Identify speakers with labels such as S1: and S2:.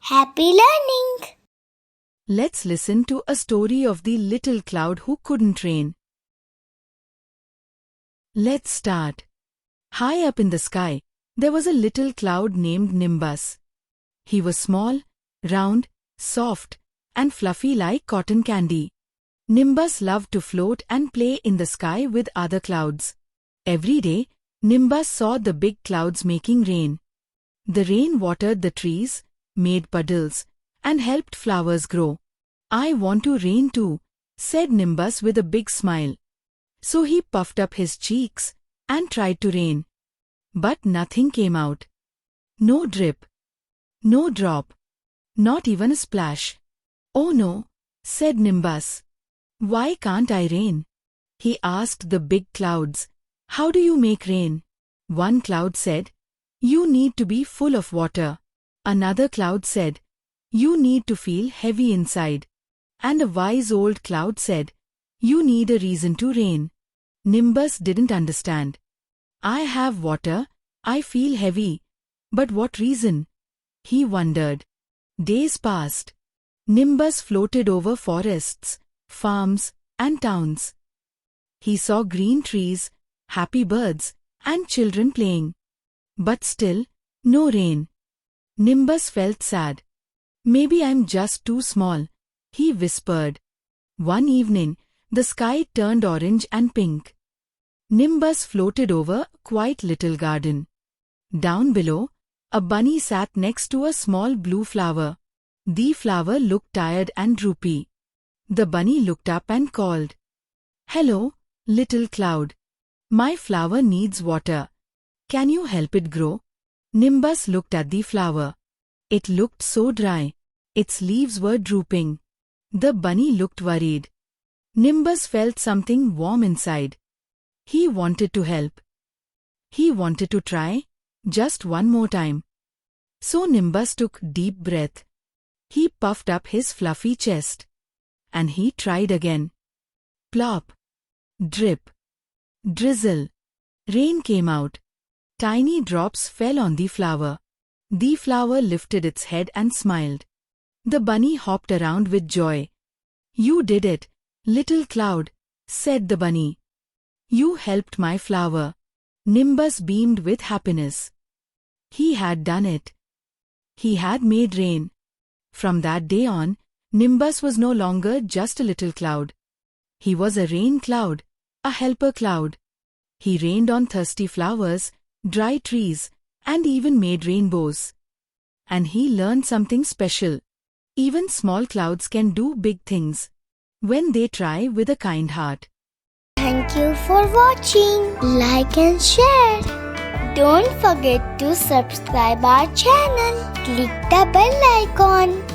S1: Happy learning!
S2: Let's listen to a story of the little cloud who couldn't rain. Let's start. High up in the sky, there was a little cloud named Nimbus. He was small, round, soft, and fluffy like cotton candy. Nimbus loved to float and play in the sky with other clouds. Every day, Nimbus saw the big clouds making rain. The rain watered the trees, made puddles, and helped flowers grow. "I want to rain too," said Nimbus with a big smile. So he puffed up his cheeks and tried to rain. But nothing came out. No drip. No drop. Not even a splash. "Oh no," said Nimbus. "Why can't I rain?" He asked the big clouds. "How do you make rain?" One cloud said, "You need to be full of water." Another cloud said, "You need to feel heavy inside." And a wise old cloud said, "You need a reason to rain." Nimbus didn't understand. "I have water, I feel heavy, but what reason?" he wondered. Days passed. Nimbus floated over forests, farms, and towns. He saw green trees, happy birds, and children playing. But still, no rain. Nimbus felt sad. "Maybe I'm just too small," he whispered. One evening, the sky turned orange and pink. Nimbus floated over a quiet little garden. Down below, a bunny sat next to a small blue flower. The flower looked tired and droopy. The bunny looked up and called, "Hello, little cloud. My flower needs water. Can you help it grow?" Nimbus looked at the flower. It looked so dry. Its leaves were drooping. The bunny looked worried. Nimbus felt something warm inside. He wanted to help. He wanted to try, just one more time. So Nimbus took a deep breath. He puffed up his fluffy chest. And he tried again. Plop. Drip. Drizzle. Rain came out. Tiny drops fell on the flower. The flower lifted its head and smiled. The bunny hopped around with joy. "You did it, little cloud," said the bunny. "You helped my flower." Nimbus beamed with happiness. He had done it. He had made rain. From that day on, Nimbus was no longer just a little cloud. He was a rain cloud, a helper cloud. He rained on thirsty flowers, dry trees, and even made rainbows. And he learned something special. Even small clouds can do big things when they try with a kind heart.
S1: Thank you for watching. Like and share. Don't forget to subscribe our channel. Click the bell icon.